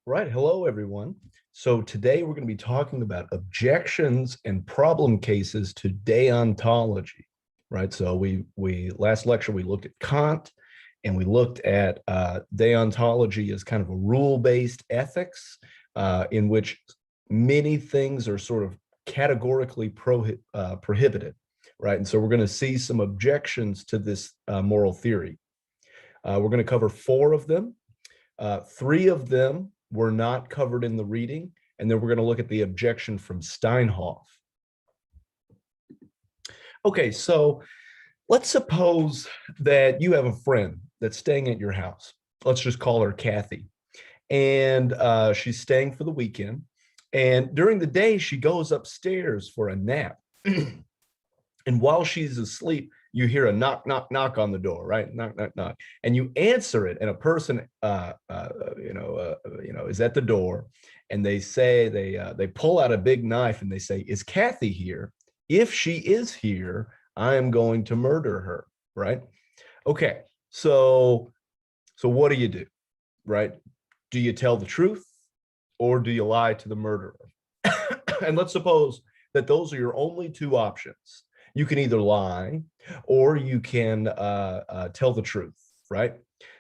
Right. Hello, everyone. So today we're going to be talking about objections and problem cases to deontology. Right. So we last lecture we looked at Kant, and we looked at deontology as kind of a rule-based ethics in which many things are sort of categorically prohibited. Right. And so we're going to see some objections to this moral theory. We're going to cover four of them. Three of them were not covered in the reading, and then we're going to look at the objection from Steinhoff. Okay, so let's suppose that you have a friend that's staying at your house. Let's just call her Kathy. And she's staying for the weekend. And during the day, she goes upstairs for a nap. And while she's asleep, you hear a knock, knock, knock on the door, right? Knock, knock, knock, and you answer it, and a person, is at the door, and they say they pull out a big knife and they say, "Is Kathy here? If she is here, I am going to murder her." Right? Okay, so what do you do, right? Do you tell the truth, or do you lie to the murderer? And let's suppose that those are your only two options. You can either lie or you can tell the truth, right?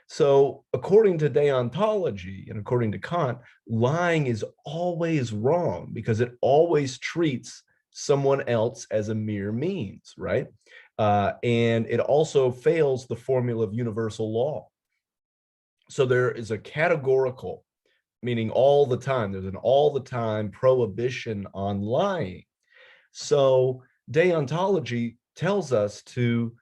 So according to deontology and according to Kant, lying is always wrong because it always treats someone else as a mere means, right? And it also fails the formula of universal law. So there is a categorical, meaning all the time, there's an all the time prohibition on lying. So deontology tells us to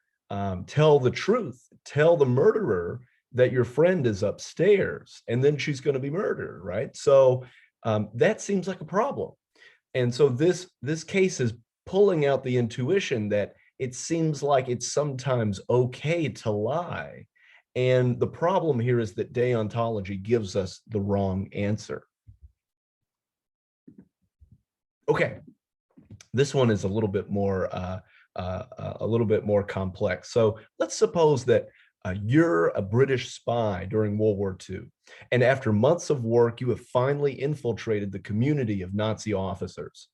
tell the truth, tell the murderer that your friend is upstairs, and then she's going to be murdered, right? So that seems like a problem. And so this case is pulling out the intuition that it seems like it's sometimes okay to lie. And the problem here is that deontology gives us the wrong answer. Okay, this one is a little bit more complex. So let's suppose that you're a British spy during World War II, and after months of work, you have finally infiltrated the community of Nazi officers.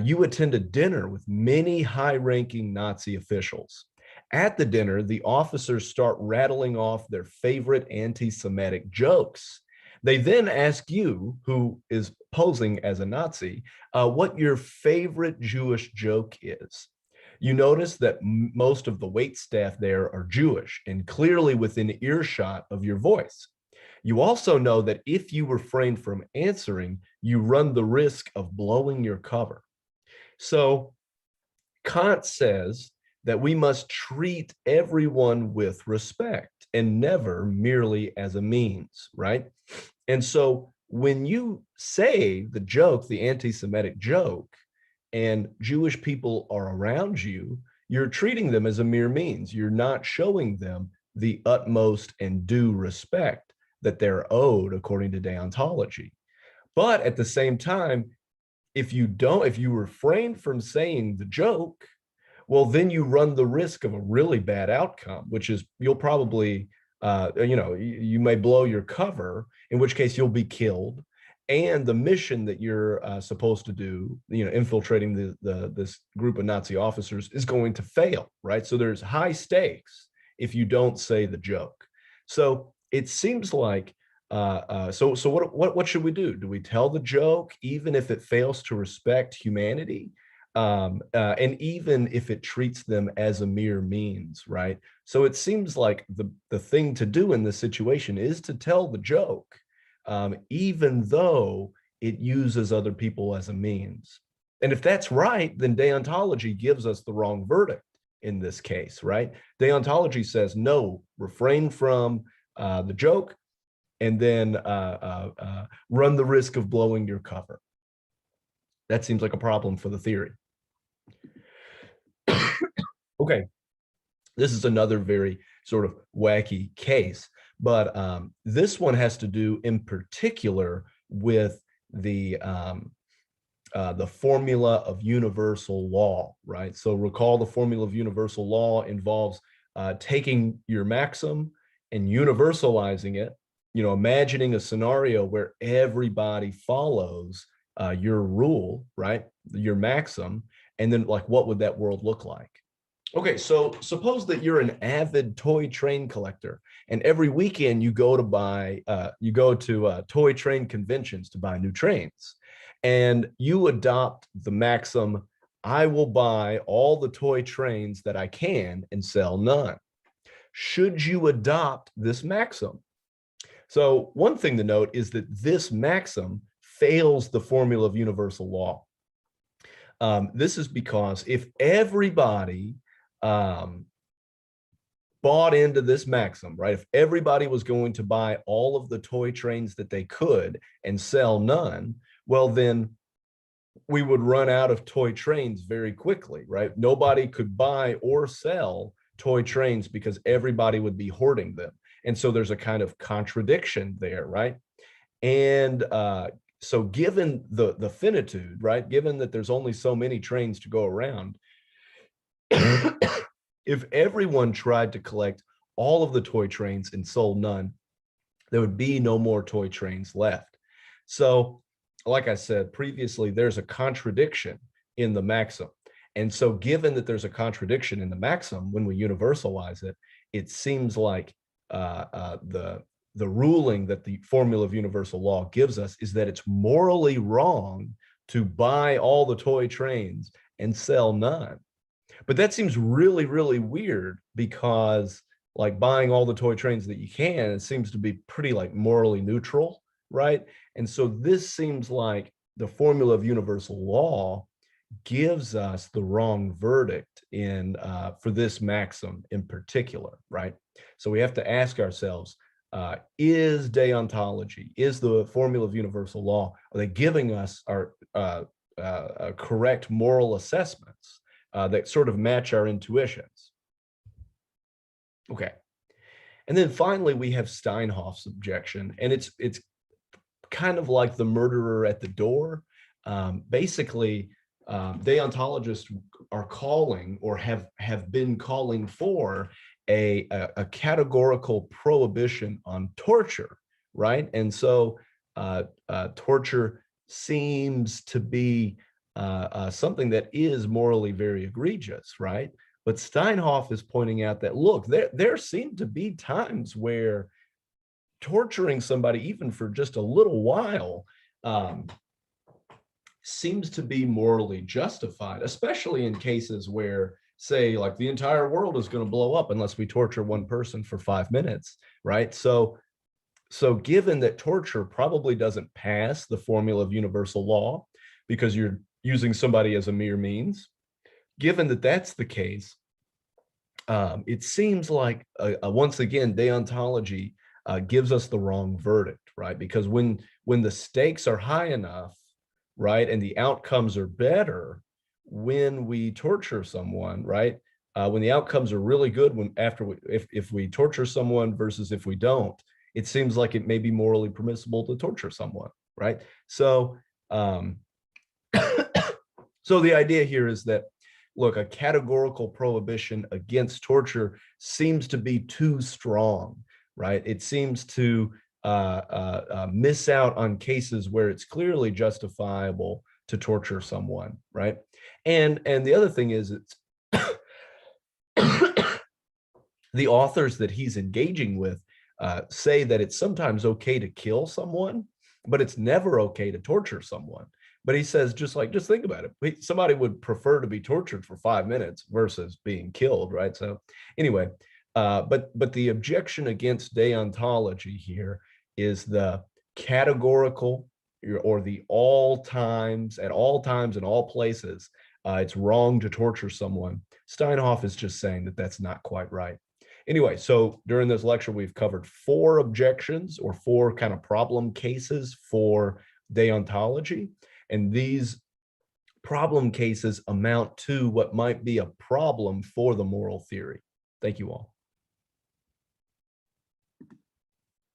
You attend a dinner with many high-ranking Nazi officials. At the dinner, the officers start rattling off their favorite anti-Semitic jokes. They then ask you, who is posing as a Nazi, what your favorite Jewish joke is. You notice that most of the wait staff there are Jewish and clearly within earshot of your voice. You also know that if you refrain from answering, you run the risk of blowing your cover. So Kant says that we must treat everyone with respect and never merely as a means, right? And so when you say the joke, the anti-Semitic joke, and Jewish people are around you, you're treating them as a mere means. You're not showing them the utmost and due respect that they're owed according to deontology. But at the same time, if you refrain from saying the joke, well, then you run the risk of a really bad outcome, which is you'll probably, you may blow your cover, in which case you'll be killed. And the mission that you're supposed to do, infiltrating this group of Nazi officers is going to fail, right? So there's high stakes if you don't say the joke. So it seems like, so what should we do? Do we tell the joke even if it fails to respect humanity? And even if it treats them as a mere means, right? So it seems like the thing to do in this situation is to tell the joke, even though it uses other people as a means. And if that's right, then deontology gives us the wrong verdict in this case, right? Deontology says, no, refrain from the joke, and then run the risk of blowing your cover. That seems like a problem for the theory. Okay, this is another very sort of wacky case, but this one has to do in particular with the formula of universal law, right? So recall the formula of universal law involves taking your maxim and universalizing it imagining a scenario where everybody follows your rule, right? Your maxim, and then like, what would that world look like? Okay, so suppose that you're an avid toy train collector, and every weekend you go to toy train conventions to buy new trains, and you adopt the maxim, I will buy all the toy trains that I can and sell none. Should you adopt this maxim? So one thing to note is that this maxim fails the formula of universal law. This is because if everybody bought into this maxim, right? If everybody was going to buy all of the toy trains that they could and sell none, well, then we would run out of toy trains very quickly, right? Nobody could buy or sell toy trains because everybody would be hoarding them. And so there's a kind of contradiction there, right? And so given the finitude, right? Given that there's only so many trains to go around, if everyone tried to collect all of the toy trains and sold none, there would be no more toy trains left. So, like I said previously, there's a contradiction in the maxim. And so given that there's a contradiction in the maxim, when we universalize it, it seems like the ruling that the formula of universal law gives us is that it's morally wrong to buy all the toy trains and sell none. But that seems really, really weird, because like buying all the toy trains that you can, it seems to be pretty like morally neutral, right? And so this seems like the formula of universal law gives us the wrong verdict in for this maxim in particular, right? So we have to ask ourselves, is deontology, is the formula of universal law, are they giving us our correct moral assessments that sort of match our intuitions? Okay. And then finally, we have Steinhoff's objection, and it's kind of like the murderer at the door. Basically, deontologists are calling, or have been calling for a categorical prohibition on torture, right? And so torture seems to be something that is morally very egregious, right? But Steinhoff is pointing out that, look, there seem to be times where torturing somebody, even for just a little while, seems to be morally justified, especially in cases where, say, like the entire world is going to blow up unless we torture one person for 5 minutes, right? So given that torture probably doesn't pass the formula of universal law because you're using somebody as a mere means, given that that's the case, it seems like, once again, deontology gives us the wrong verdict, right? Because when the stakes are high enough, right, and the outcomes are better when we torture someone, right? When the outcomes are really good, if we torture someone versus if we don't, it seems like it may be morally permissible to torture someone, right? So so the idea here is that, look, a categorical prohibition against torture seems to be too strong, right? It seems to miss out on cases where it's clearly justifiable to torture someone, right? And the other thing is, it's the authors that he's engaging with say that it's sometimes okay to kill someone, but it's never okay to torture someone. But he says, just think about it. Somebody would prefer to be tortured for 5 minutes versus being killed, right? So anyway, but the objection against deontology here is the categorical, or the all times, at all times, in all places, it's wrong to torture someone. Steinhoff is just saying that that's not quite right. Anyway, so during this lecture, we've covered 4 objections, or 4 kind of problem cases for deontology. And these problem cases amount to what might be a problem for the moral theory. Thank you all.